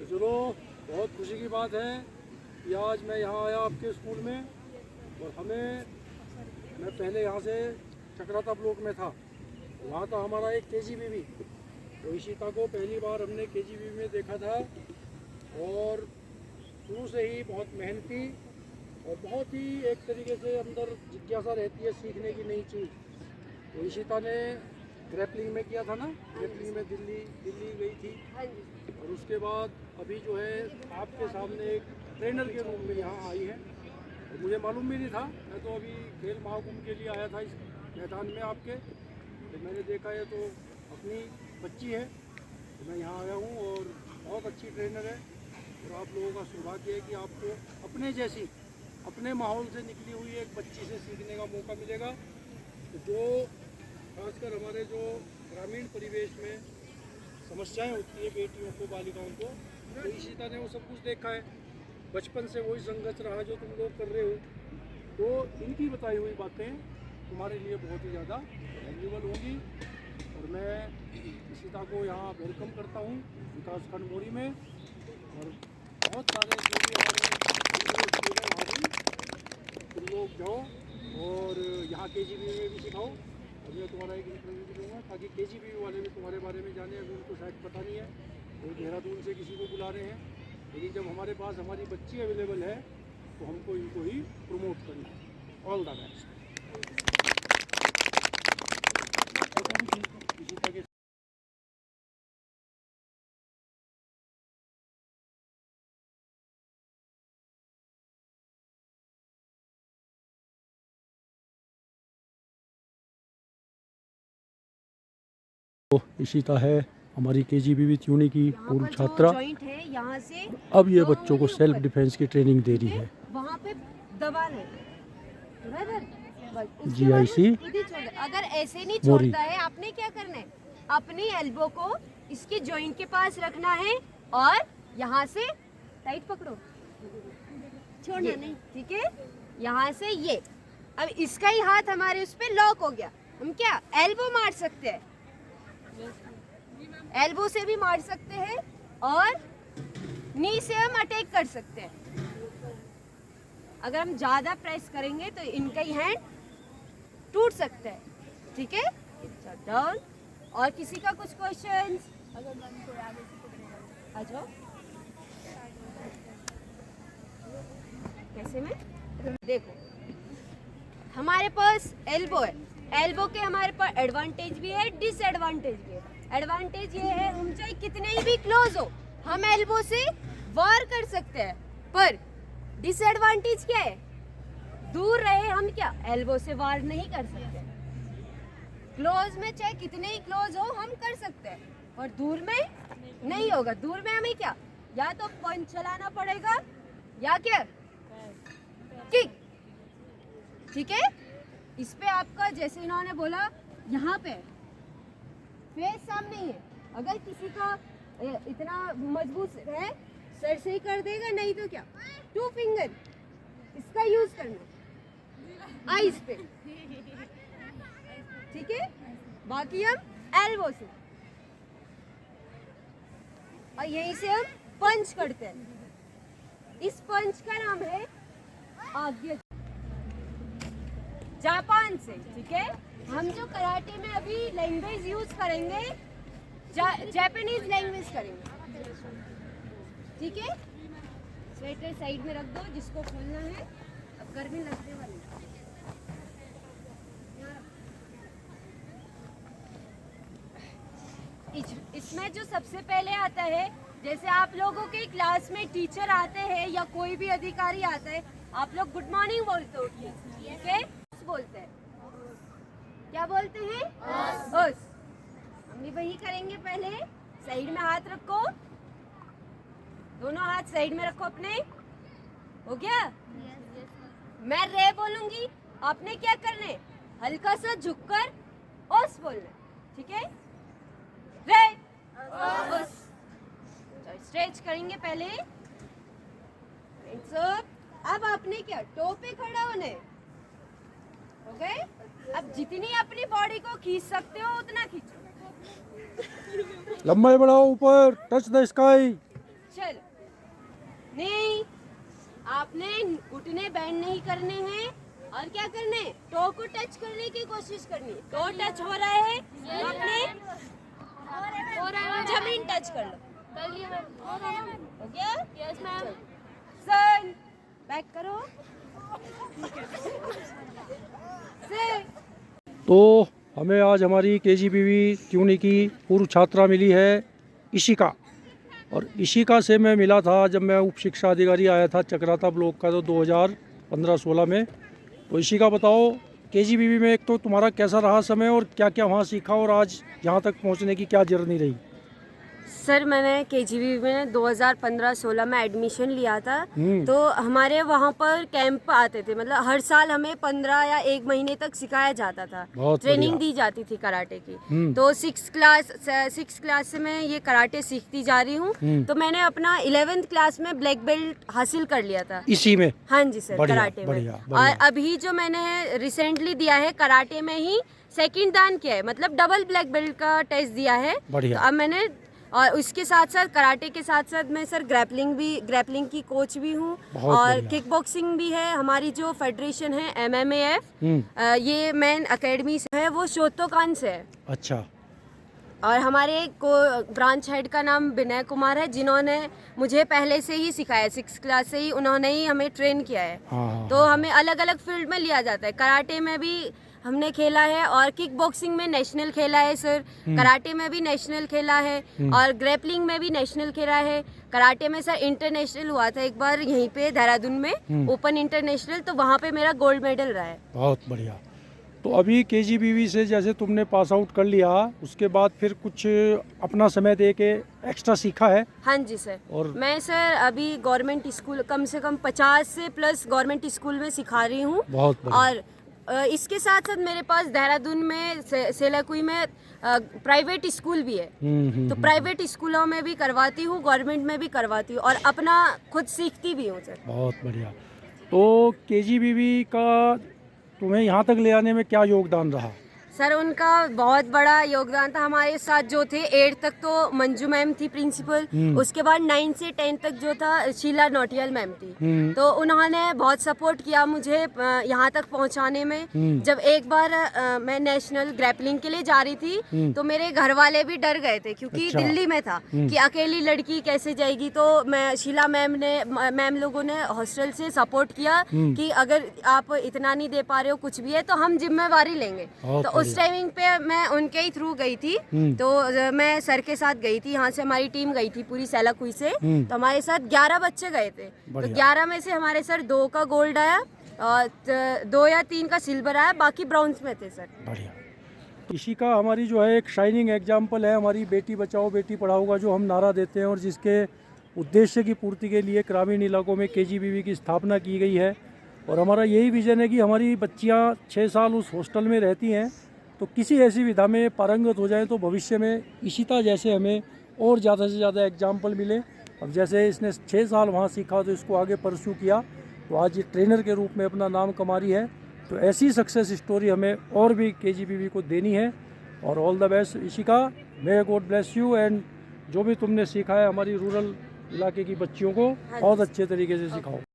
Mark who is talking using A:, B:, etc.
A: तो चलो, बहुत खुशी की बात है कि आज मैं यहाँ आया आपके स्कूल में। और मैं पहले यहाँ से चक्राता ब्लॉक में था, वहाँ था हमारा एक KGBB। तो इशिता को पहली बार हमने KGBB में देखा था और शुरू से ही बहुत मेहनती और बहुत ही एक तरीके से अंदर जिज्ञासा रहती है सीखने की नई चीज़। तो इशिता ने ग्रैपलिंग में किया था ना, ग्रैपलिंग में दिल्ली गई थी। और उसके बाद अभी जो है आपके सामने एक ट्रेनर के रूप में यहाँ आई है। और मुझे मालूम भी नहीं था, मैं तो अभी खेल महाकुंभ के लिए आया था इस मैदान में आपके। तो मैंने देखा है तो अपनी बच्ची है, तो मैं यहाँ आया हूँ और बहुत अच्छी ट्रेनर है। और आप लोगों का सौभाग्य है कि आपको अपने जैसी अपने माहौल से निकली हुई एक बच्ची से सीखने का मौका मिलेगा। तो जो खासकर हमारे जो ग्रामीण परिवेश में समस्याएं होती है बेटियों को, बालिकाओं को, तो इशिता ने वो सब कुछ देखा है। बचपन से वही संघर्ष रहा जो तुम लोग कर रहे हो। तो इनकी बताई हुई बातें तुम्हारे लिए बहुत ही ज़्यादा वैल्यूबल होंगी। और मैं इशिता को यहाँ वेलकम करता हूँ विकास खंड मोरी में। और बहुत सारे जो भी हमारे तुम लोग जाओ और यहाँ KGBB में भी सिखाओ। और मैं तुम्हारा एक इंटरव्यू भी लूँगा ताकि KGBB वाले भी तुम्हारे बारे में जाने। अभी उनको शायद पता नहीं है, वो देहरादून से किसी को बुला रहे हैं, लेकिन जब हमारे पास हमारी बच्ची अवेलेबल है तो हमको इनको ही प्रमोट करना है। All the best. तो इशिता है हमारी KGBB त्यूनी की पूर्व छात्रा।
B: है यहाँ से
A: अब ये बच्चों को सेल्फ डिफेंस की ट्रेनिंग दे रही है।
B: वहाँ पे दबा नहीं,
A: GIC
B: अगर ऐसे नहीं छोड़ता है, आपने क्या करना है, अपनी एल्बो को इसके जॉइंट के पास रखना है और यहाँ से टाइट पकड़ो, छोड़ना नहीं, ठीक है। यहाँ से ये, अब इसका ही हाथ हमारे उस पे लॉक हो गया, हम क्या एल्बो मार सकते हैं, एल्बो से भी मार सकते हैं और नी से हम अटैक कर सकते हैं। अगर हम ज्यादा प्रेस करेंगे तो इनका ही हैंड टूट सकता है, ठीक है। डन। और किसी का कुछ क्वेश्चंस? आ जाओ। कैसे में देखो, हमारे पास एल्बो है, एल्बो के हमारे पास एडवांटेज भी है, डिसएडवांटेज भी है। एडवांटेज ये है, हम चाहे कितने ही भी क्लोज हो, हम एल्बो से वार कर सकते हैं। पर डिसएडवांटेज क्या है, दूर रहे हम क्या एल्बो से वार नहीं कर सकते। क्लोज में चाहे कितने ही क्लोज हो हम कर सकते हैं, और दूर में नहीं होगा। दूर में हमें क्या, या तो पंच चलाना पड़ेगा या क्या किक, ठीक है। इस पे आपका जैसे इन्होंने बोला यहाँ पे फेस सामने ही है, अगर किसी का इतना मजबूत है सर से ही कर देगा, नहीं तो क्या 2 फिंगर इसका यूज करना आइस पे, ठीक है। बाकी हम एल्बो से और यहीं से हम पंच करते हैं। इस पंच का नाम है आज्ञा, जापान से, ठीक है। हम जो कराटे में अभी लैंग्वेज यूज करेंगे, जापानीज लैंग्वेज करेंगे, ठीक है। स्वेटर साइड में रख दो, जिसको खोलना है, अब गर्मी लगने वाली है। इसमें जो सबसे पहले आता है, जैसे आप लोगों के क्लास में टीचर आते हैं या कोई भी अधिकारी आता है, आप लोग गुड मॉर्निंग बोलते हो, ठीक है, बोलते हैं, क्या बोलते हैं, बस। हम भी वही करेंगे। पहले साइड में हाथ रखो, दोनों हाथ साइड में रखो अपने, हो गया। मैं रे बोलूंगी, आपने क्या करना है, हल्का सा झुककर ओस बोलना, ठीक है। रे ओस। स्ट्रेच करेंगे पहले, अब आपने क्या टो पे खड़ा होना है, हो गए। अब जितनी अपनी बॉडी को खींच सकते हो उतना खींचो,
A: लंबाई बढ़ाओ, ऊपर टच द स्काई।
B: चलो नहीं, आपने घुटने बेंड नहीं करने हैं और क्या करने, टो को टच करने की कोशिश करनी है। टो टच हो रहा है तो अपने जमीन टच कर लो। हो गया? Yes ma'am. सर बैक करो। सर
A: तो हमें आज हमारी केजीबीवी ट्यूनी की पूर्व छात्रा मिली है इशिका, और इशिका से मैं मिला था जब मैं उप शिक्षा अधिकारी आया था चक्राता ब्लॉक का, तो 2015-16 में। तो इशिका बताओ, केजीबीवी में एक तो तुम्हारा कैसा रहा समय और क्या क्या वहाँ सीखा, और आज यहाँ तक पहुँचने की क्या जर्नी रही?
B: सर मैंने केजीबी में 2015-16 में एडमिशन लिया था। तो हमारे वहाँ पर कैंप आते थे, मतलब हर साल हमें 15 या 1 महीने तक सिखाया जाता था, ट्रेनिंग दी जाती थी कराटे की। तो 6 क्लास से मैं ये कराटे सीखती जा रही हूँ। तो मैंने अपना 11th क्लास में ब्लैक बेल्ट हासिल कर लिया था इसी में। हाँ जी सर, कराटे में। और अभी जो मैंने रिसेंटली दिया है कराटे में ही सेकंड दान किया है, मतलब डबल ब्लैक बेल्ट का टेस्ट दिया है। तो अब मैंने, और उसके साथ साथ कराटे के साथ साथ मैं सर ग्रैपलिंग की कोच भी हूँ, और किक बॉक्सिंग भी है। हमारी जो फेडरेशन है MMAF, ये मेन अकेडमी है, वो शोतोकान से है। अच्छा। और हमारे ब्रांच हेड का नाम विनय कुमार है, जिन्होंने मुझे पहले से ही सिखाया, 6 क्लास से ही उन्होंने ही हमें ट्रेन किया है। तो हमें अलग अलग फील्ड में लिया जाता है। कराटे में भी हमने खेला है, और किक बॉक्सिंग में नेशनल खेला है सर, कराटे में भी नेशनल खेला है, और ग्रैपलिंग में भी नेशनल खेला है। कराटे में सर इंटरनेशनल हुआ था एक बार यहीं पे देहरादून में, ओपन इंटरनेशनल, तो वहाँ पे मेरा गोल्ड मेडल रहा है। बहुत बढ़िया। तो अभी केजीबीवी से जैसे तुमने पास आउट कर लिया, उसके बाद फिर कुछ अपना समय दे के एक्स्ट्रा सीखा है? हाँ जी सर। और मैं सर अभी गवर्नमेंट स्कूल, कम से कम 50 से प्लस गवर्नमेंट स्कूल में सिखा रही हूँ। और इसके साथ साथ मेरे पास देहरादून में सेलाकुई में प्राइवेट स्कूल भी है। तो प्राइवेट स्कूलों में भी करवाती हूँ, गवर्नमेंट में भी करवाती हूँ, और अपना खुद सीखती भी हूँ सर। बहुत बढ़िया। तो केजीबीवी का तुम्हें यहाँ तक ले आने में क्या योगदान रहा? सर उनका बहुत बड़ा योगदान था। हमारे साथ जो थे 8 तक तो मंजू मैम थी प्रिंसिपल, उसके बाद 9 से 10 तक जो था शीला नोटियाल मैम थी। तो उन्होंने बहुत सपोर्ट किया मुझे यहाँ तक पहुँचाने में। जब एक बार मैं नेशनल ग्रैपलिंग के लिए जा रही थी, तो मेरे घर वाले भी डर गए थे, क्योंकि दिल्ली में था कि अकेली लड़की कैसे जाएगी। तो मैं शीला मैम लोगों ने हॉस्टल से सपोर्ट किया कि अगर आप इतना नहीं दे पा रहे हो, कुछ भी है तो हम जिम्मेवारी लेंगे। तो उस टाइमिंग पे मैं उनके ही थ्रू गई थी। तो मैं सर के साथ गई थी, यहाँ से हमारी टीम गई थी पूरी सेलाकुई से। तो हमारे साथ 11 बच्चे गए थे। तो 11 में से हमारे सर 2 का गोल्ड आया, और 2 या 3 का सिल्वर आया, बाकी ब्रॉन्ज में थे सर। बढ़िया। इशिका हमारी जो है एक शाइनिंग एग्जाम्पल है, हमारी बेटी बचाओ बेटी पढ़ाओ का जो हम नारा देते हैं, और जिसके उद्देश्य की पूर्ति के लिए ग्रामीण इलाकों में केजीबीवी की स्थापना की गई है। और हमारा यही विजन है कि हमारी बच्चियाँ 6 साल उस हॉस्टल में रहती हैं, तो किसी ऐसी विधा में पारंगत हो जाए तो भविष्य में इशिता जैसे हमें और ज़्यादा से ज़्यादा एग्जाम्पल मिले। अब जैसे इसने 6 साल वहाँ सीखा, तो इसको आगे परस्यू किया, तो आज ये ट्रेनर के रूप में अपना नाम कमा रही है। तो ऐसी सक्सेस स्टोरी हमें और भी केजीबीवी को देनी है। और all the best Ishika, may God bless you. And जो भी तुमने सीखा है हमारी रूरल इलाके की बच्चियों को बहुत अच्छे तरीके से सिखाओ।